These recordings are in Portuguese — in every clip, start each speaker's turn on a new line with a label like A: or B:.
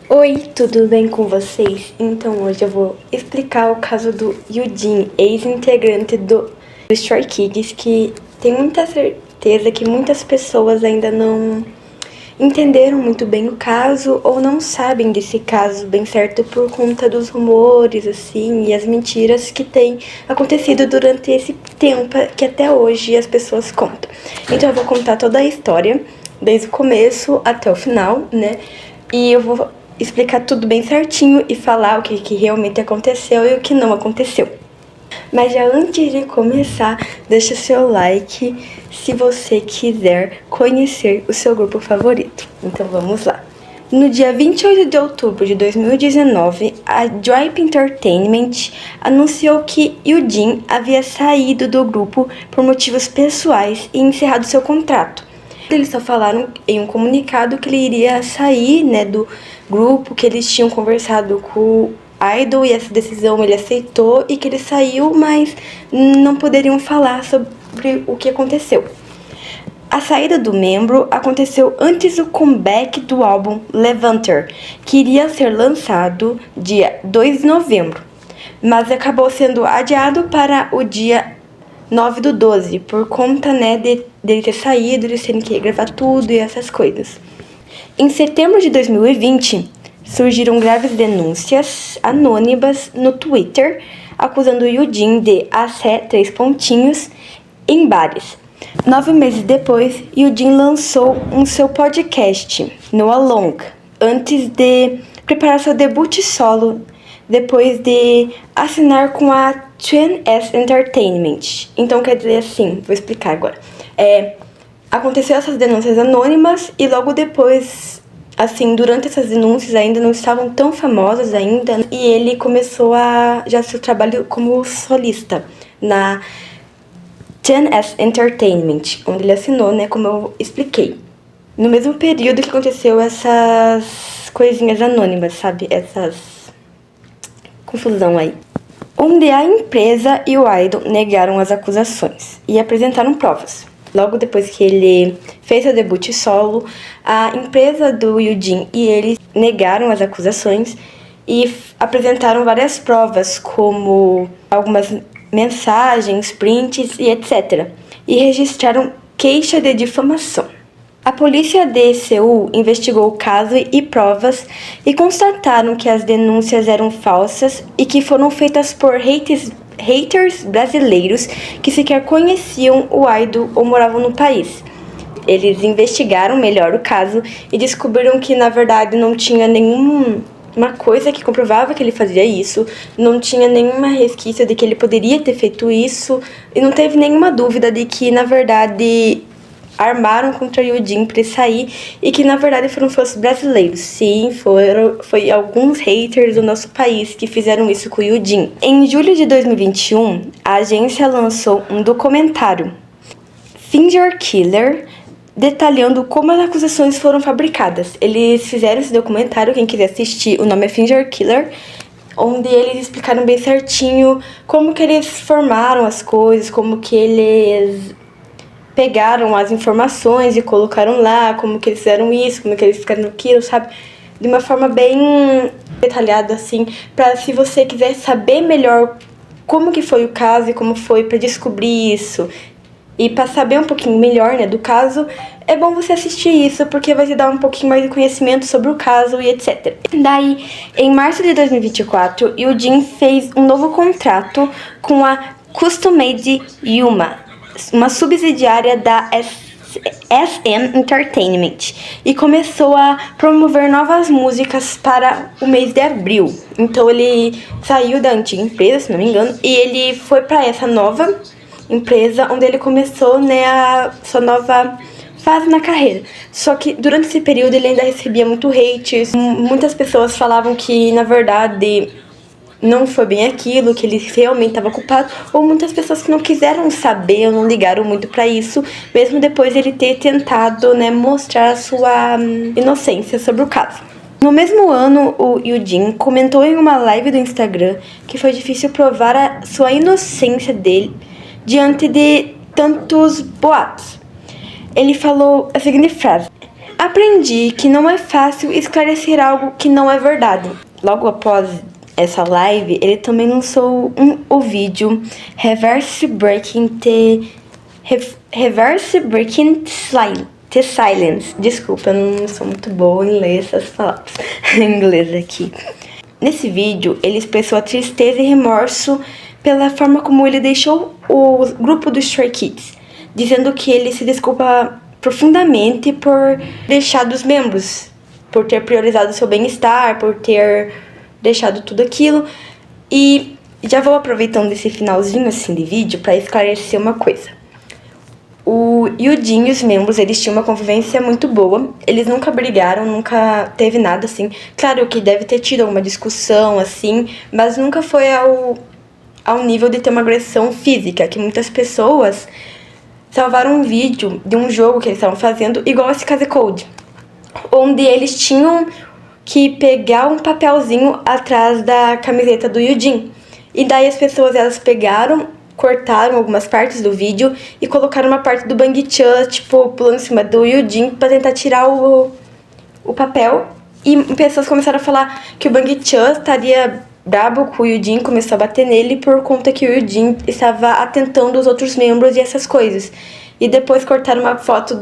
A: Oi, tudo bem com vocês? Então hoje eu vou explicar o caso do Yujin, ex-integrante do Stray Kids, que tem muita certeza que muitas pessoas ainda não entenderam muito bem o caso ou não sabem desse caso bem certo por conta dos rumores, assim, e as mentiras que têm acontecido durante esse tempo que até hoje as pessoas contam. Então eu vou contar toda a história, desde o começo até o final, né? E eu vou explicar tudo bem certinho e falar o que realmente aconteceu e o que não aconteceu. Mas já antes de começar, deixa seu like se você quiser conhecer o seu grupo favorito. Então vamos lá. No dia 28 de outubro de 2019, a Drive Entertainment anunciou que Yujin havia saído do grupo por motivos pessoais e encerrado seu contrato. Eles só falaram em um comunicado que ele iria sair, né, do grupo, que eles tinham conversado com o idol e essa decisão ele aceitou e que ele saiu, mas não poderiam falar sobre o que aconteceu. A saída do membro aconteceu antes do comeback do álbum Levanter, que iria ser lançado dia 2 de novembro, mas acabou sendo adiado para o dia 9/12, por conta, né, dele ter saído, eles terem que gravar tudo e essas coisas. Em setembro de 2020, surgiram graves denúncias anônimas no Twitter, acusando Yujin de em bares. 9 meses depois, Yujin lançou seu podcast, No Along, antes de preparar seu debut solo, depois de assinar com a 2NS Entertainment. Então, quer dizer assim, vou explicar agora. Aconteceu essas denúncias anônimas e logo depois, assim, durante essas denúncias ainda não estavam tão famosas ainda, e ele começou já seu trabalho como solista na 2NS Entertainment, onde ele assinou, né, como eu expliquei. No mesmo período que aconteceu essas coisinhas anônimas, sabe? Essas confusão aí. Onde a empresa e o idol negaram as acusações e apresentaram provas. Logo depois que ele fez seu debut solo, a empresa do Yujin e ele negaram as acusações e apresentaram várias provas, como algumas mensagens, prints e etc. E registraram queixa de difamação. A polícia de Seul investigou o caso e provas e constataram que as denúncias eram falsas e que foram feitas por haters brasileiros que sequer conheciam o idol ou moravam no país. Eles investigaram melhor o caso e descobriram que, na verdade, não tinha nenhuma coisa que comprovava que ele fazia isso, não tinha nenhuma resquício de que ele poderia ter feito isso, e não teve nenhuma dúvida de que, na verdade, armaram contra Yujin para ele sair e que na verdade foram fãs brasileiros. Sim, foi alguns haters do nosso país que fizeram isso com o Yujin. Em julho de 2021, a agência lançou um documentário, Finger Killer, detalhando como as acusações foram fabricadas. Eles fizeram esse documentário, quem quiser assistir, o nome é Finger Killer, onde eles explicaram bem certinho como que eles formaram as coisas, como que eles pegaram as informações e colocaram lá, como que eles fizeram isso, como que eles ficaram naquilo, sabe? De uma forma bem detalhada, assim, pra se você quiser saber melhor como que foi o caso e como foi pra descobrir isso e pra saber um pouquinho melhor, né, do caso, é bom você assistir isso, porque vai te dar um pouquinho mais de conhecimento sobre o caso e etc. Daí, em março de 2024, Yujin fez um novo contrato com a Custom Made Yuma, uma subsidiária da SM Entertainment, e começou a promover novas músicas para o mês de abril. Então ele saiu da antiga empresa, se não me engano, e ele foi para essa nova empresa, onde ele começou, né, a sua nova fase na carreira. Só que durante esse período ele ainda recebia muito haters, muitas pessoas falavam que na verdade não foi bem aquilo, que ele realmente estava culpado, ou muitas pessoas que não quiseram saber ou não ligaram muito para isso, mesmo depois ele ter tentado, né, mostrar a sua inocência sobre o caso. No mesmo ano, o Yujin comentou em uma live do Instagram que foi difícil provar a sua inocência dele diante de tantos boatos. ele falou a seguinte frase: aprendi que não é fácil esclarecer algo que não é verdade. Logo após essa live, ele também lançou o vídeo Reverse Breaking the Silence. Desculpa, eu não sou muito boa em ler essas palavras em inglês aqui. Nesse vídeo, ele expressou a tristeza e remorso pela forma como ele deixou o grupo do Stray Kids, dizendo que ele se desculpa profundamente por deixar dos membros, por ter priorizado seu bem-estar, por ter deixado tudo aquilo. E já vou aproveitando esse finalzinho assim de vídeo para esclarecer uma coisa. O Yujin e os membros, eles tinham uma convivência muito boa. Eles nunca brigaram, nunca teve nada assim. Claro que deve ter tido alguma discussão assim, mas nunca foi ao nível de ter uma agressão física, que muitas pessoas salvaram um vídeo de um jogo que eles estavam fazendo, igual a Case Code, onde eles tinham que pegar um papelzinho atrás da camiseta do Yujin. E daí as pessoas, elas pegaram, cortaram algumas partes do vídeo e colocaram uma parte do Bang-chan, tipo, pulando em cima do Yujin pra tentar tirar o papel. E pessoas começaram a falar que o Bang-chan estaria brabo com o Yujin, começou a bater nele por conta que o Yujin estava atentando os outros membros e essas coisas. E depois cortaram uma foto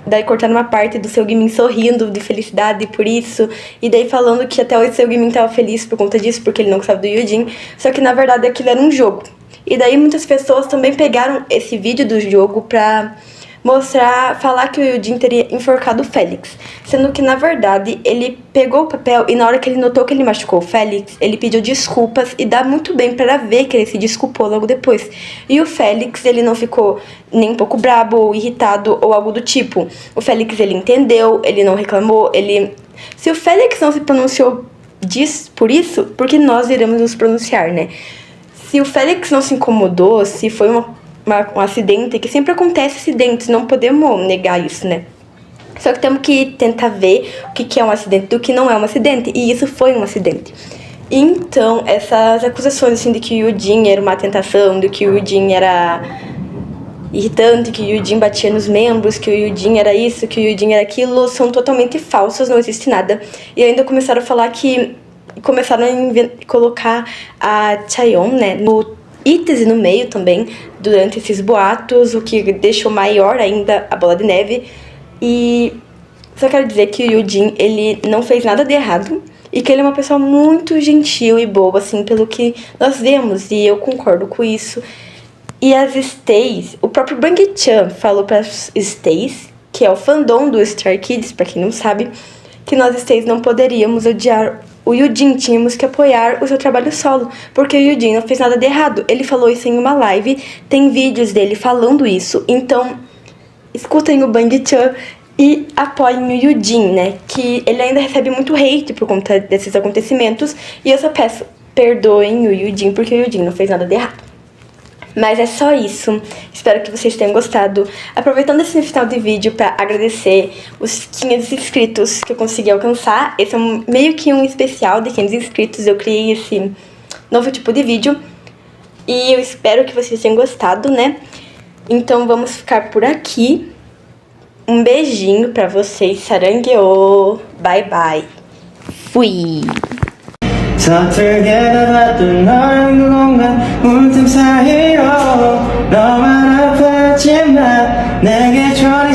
A: daí cortaram uma parte do Seungmin sorrindo de felicidade por isso. E daí falando que até o Seungmin estava feliz por conta disso, porque ele não gostava do Yujin. Só que na verdade aquilo era um jogo. E daí muitas pessoas também pegaram esse vídeo do jogo pra falar que o Yujin teria enforcado o Félix. Sendo que, na verdade, ele pegou o papel e na hora que ele notou que ele machucou o Félix, ele pediu desculpas e dá muito bem pra ver que ele se desculpou logo depois. E o Félix, ele não ficou nem um pouco brabo ou irritado ou algo do tipo. O Félix, ele entendeu, ele não reclamou, Se o Félix não se pronunciou por isso, porque nós iremos nos pronunciar, né? Se o Félix não se incomodou, se foi um acidente, que sempre acontece acidentes, não podemos negar isso, né? Só que temos que tentar ver o que é um acidente do que não é um acidente, e isso foi um acidente. Então, essas acusações assim, de que o Yujin era uma tentação, de que o Yujin era irritante, que o Yujin batia nos membros, que o Yujin era isso, que o Yujin era aquilo, são totalmente falsas, não existe nada. E ainda começaram a falar começaram a colocar a Chaeyoung, né, no ITZY no meio também, durante esses boatos, o que deixou maior ainda a bola de neve. E só quero dizer que o Yujin, ele não fez nada de errado, e que ele é uma pessoa muito gentil e boa, assim, pelo que nós vemos, e eu concordo com isso. E as Stays, o próprio Bang-chan falou para as Stays, que é o fandom do Stray Kids, pra quem não sabe, que nós Stays não poderíamos odiar o Yujin, tínhamos que apoiar o seu trabalho solo, porque o Yujin não fez nada de errado. Ele falou isso em uma live, tem vídeos dele falando isso, então escutem o Bang-chan e apoiem o Yujin, né, que ele ainda recebe muito hate por conta desses acontecimentos, e eu só peço, perdoem o Yujin, porque o Yujin não fez nada de errado. Mas é só isso, espero que vocês tenham gostado. Aproveitando esse final de vídeo para agradecer os 500 inscritos que eu consegui alcançar. Esse é meio que um especial de 500 inscritos, eu criei esse novo tipo de vídeo. E eu espero que vocês tenham gostado, né? Então vamos ficar por aqui. Um beijinho pra vocês, sarangueô, bye bye. Fui!
B: 서툴게 다봤던 너랑 그 공간 물틈 사이로 너만 아팠지만 내게 전